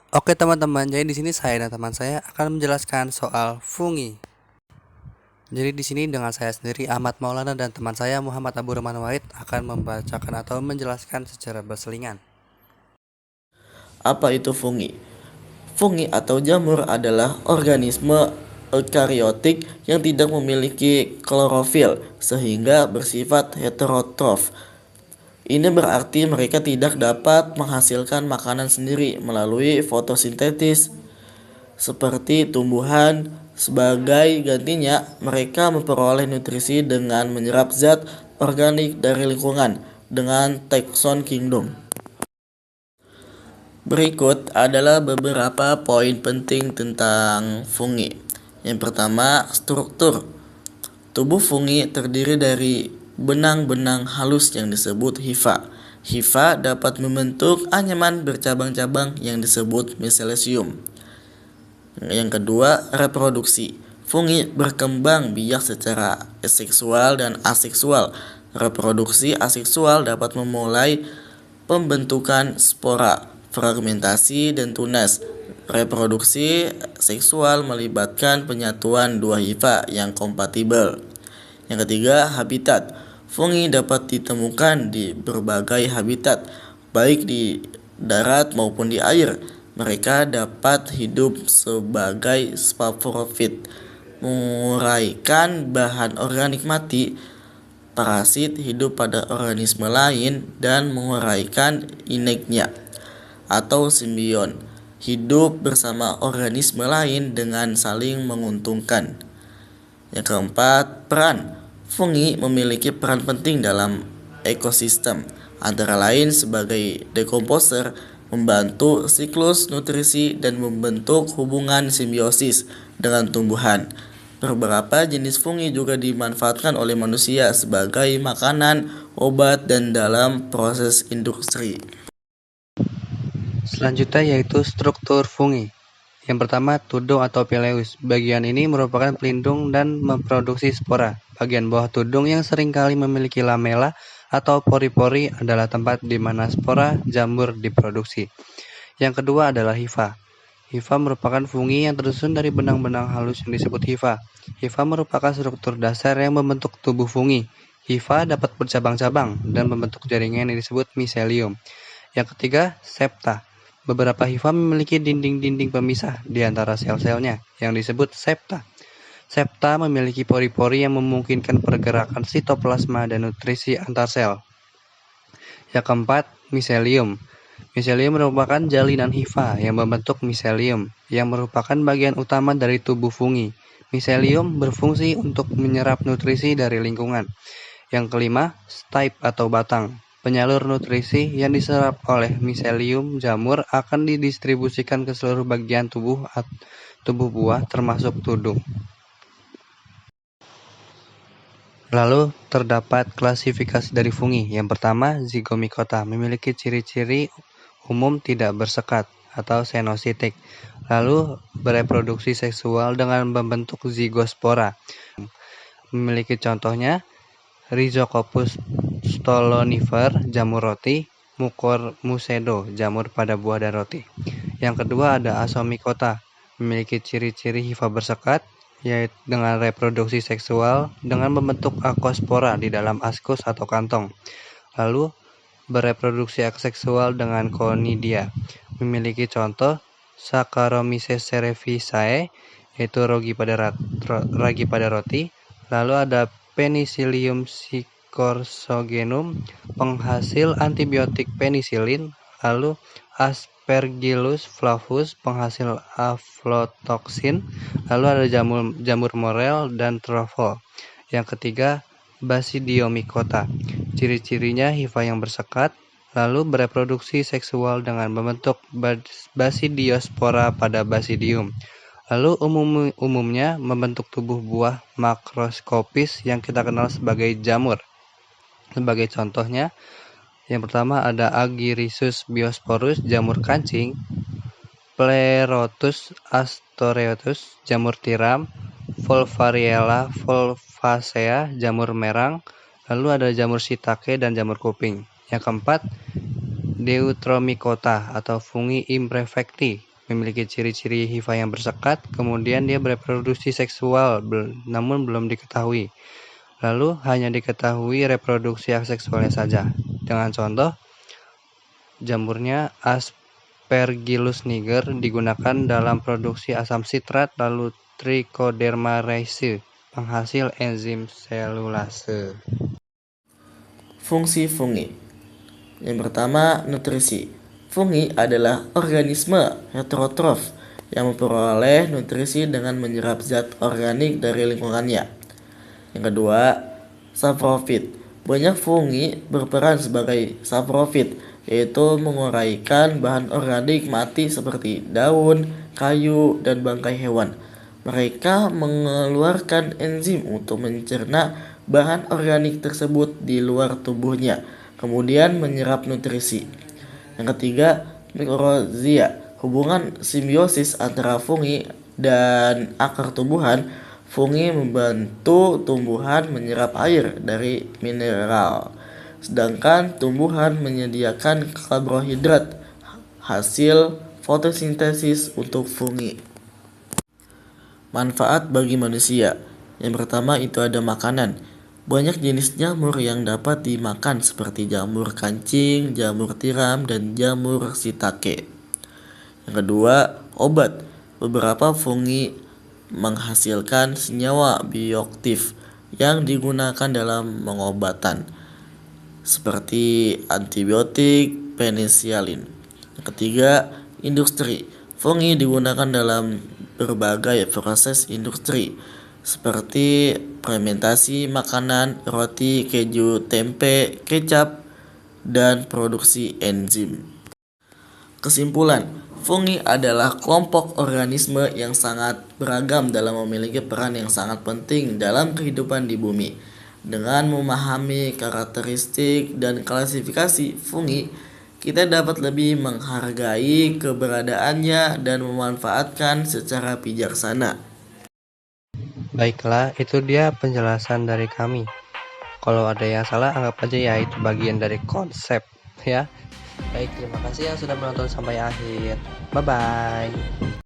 Oke teman-teman, jadi di sini saya dan teman saya akan menjelaskan soal fungi. Jadi di sini dengan saya sendiri Ahmad Maulana dan teman saya Muhammad Abu Rahman Wahid akan membacakan atau menjelaskan secara berselingan. Apa itu fungi? Fungi atau jamur adalah organisme eukariotik yang tidak memiliki klorofil sehingga bersifat heterotrof. Ini berarti mereka tidak dapat menghasilkan makanan sendiri melalui fotosintesis seperti tumbuhan. Sebagai gantinya, mereka memperoleh nutrisi dengan menyerap zat organik dari lingkungan dengan taxon kingdom. Berikut adalah beberapa poin penting tentang fungi. Yang pertama, struktur. Tubuh fungi terdiri dari benang-benang halus yang disebut hifa. Hifa dapat membentuk anyaman bercabang-cabang yang disebut miselium. Yang kedua, reproduksi. Fungi berkembang biak secara seksual dan aseksual. Reproduksi aseksual dapat memulai pembentukan spora, fragmentasi, dan tunas. Reproduksi seksual melibatkan penyatuan dua hifa yang kompatibel. Yang ketiga, habitat. Fungi dapat ditemukan di berbagai habitat, baik di darat maupun di air. Mereka dapat hidup sebagai sporofit, menguraikan bahan organik mati. Parasit hidup pada organisme lain dan menguraikan ineknya, atau simbion, hidup bersama organisme lain dengan saling menguntungkan. Yang keempat, peran. Fungi memiliki peran penting dalam ekosistem, antara lain sebagai dekomposer, membantu siklus nutrisi, dan membentuk hubungan simbiosis dengan tumbuhan. Beberapa jenis fungi juga dimanfaatkan oleh manusia sebagai makanan, obat, dan dalam proses industri. Selanjutnya yaitu struktur fungi. Yang pertama, tudung atau pileus. Bagian ini merupakan pelindung dan memproduksi spora. Bagian bawah tudung yang seringkali memiliki lamela atau pori-pori adalah tempat di mana spora jamur diproduksi. Yang kedua adalah hifa. Hifa merupakan fungi yang tersusun dari benang-benang halus yang disebut hifa. Hifa merupakan struktur dasar yang membentuk tubuh fungi. Hifa dapat bercabang-cabang dan membentuk jaringan yang disebut miselium. Yang ketiga, septa. Beberapa hifa memiliki dinding-dinding pemisah di antara sel-selnya yang disebut septa. Septa memiliki pori-pori yang memungkinkan pergerakan sitoplasma dan nutrisi antar sel. Yang keempat, miselium. Miselium merupakan jalinan hifa yang membentuk miselium, yang merupakan bagian utama dari tubuh fungi. Miselium berfungsi untuk menyerap nutrisi dari lingkungan. Yang kelima, stipe atau batang. Penyalur nutrisi yang diserap oleh miselium jamur akan didistribusikan ke seluruh bagian tubuh buah termasuk tudung. Lalu terdapat klasifikasi dari fungi. Yang pertama, Zygomicota memiliki ciri-ciri umum tidak bersekat atau senositik. Lalu bereproduksi seksual dengan membentuk zigospora. Memiliki contohnya Rhizocopus stolonifer, jamur roti, Musedo, jamur pada buah dan roti. Yang kedua ada Asomicota, memiliki ciri-ciri hifa bersekat, yaitu dengan reproduksi seksual dengan membentuk akospora di dalam askus atau kantong. Lalu bereproduksi seksual dengan conidia, memiliki contoh Saccharomyces cerevisiae, yaitu ragi pada roti. Lalu ada Penicillium siccorsogenum, penghasil antibiotik penisilin. Lalu Aspergillus flavus, penghasil aflatoxin. Lalu ada jamur morel dan truffle. Yang ketiga, Basidiomycota. Ciri-cirinya hifa yang bersekat, lalu bereproduksi seksual dengan membentuk basidiospora pada basidium. Lalu umumnya membentuk tubuh buah makroskopis yang kita kenal sebagai jamur. Sebagai contohnya, yang pertama ada Agirisus biosporus, jamur kancing, Pleurotus astoreotus, jamur tiram, Volvariella volvacea, jamur merang. Lalu ada jamur shiitake dan jamur kuping. Yang keempat, Deuteromycota atau fungi imperfecti. memiliki ciri-ciri hifa yang bersekat, kemudian dia bereproduksi seksual, namun belum diketahui. Lalu hanya diketahui reproduksi seksualnya saja. Dengan contoh, jamurnya Aspergillus niger digunakan dalam produksi asam sitrat, lalu Trichoderma raceae, penghasil enzim selulase. Fungsi fungi. Yang pertama, nutrisi. Fungi adalah organisme heterotrof yang memperoleh nutrisi dengan menyerap zat organik dari lingkungannya. Yang kedua, saprofit. Banyak fungi berperan sebagai saprofit, yaitu menguraikan bahan organik mati seperti daun, kayu, dan bangkai hewan. Mereka mengeluarkan enzim untuk mencerna bahan organik tersebut di luar tubuhnya, kemudian menyerap nutrisi. Yang ketiga, mikorrhizia. Hubungan simbiosis antara fungi dan akar tumbuhan. Fungi membantu tumbuhan menyerap air dari mineral, sedangkan tumbuhan menyediakan karbohidrat hasil fotosintesis untuk fungi. Manfaat bagi manusia. Yang pertama itu ada makanan. Banyak jenis jamur yang dapat dimakan seperti jamur kancing, jamur tiram, dan jamur shiitake. Yang kedua, obat. Beberapa fungi menghasilkan senyawa bioaktif yang digunakan dalam pengobatan seperti antibiotik, penisilin. Yang ketiga, industri. Fungi digunakan dalam berbagai proses industri seperti fermentasi makanan, roti, keju, tempe, kecap, dan produksi enzim. Kesimpulan, fungi adalah kelompok organisme yang sangat beragam dalam memiliki peran yang sangat penting dalam kehidupan di bumi. Dengan memahami karakteristik dan klasifikasi fungi, kita dapat lebih menghargai keberadaannya dan memanfaatkan secara bijaksana. Baiklah, itu dia penjelasan dari kami. Kalau ada yang salah, anggap aja ya itu bagian dari konsep, ya. Baik, terima kasih yang sudah menonton sampai akhir. Bye-bye.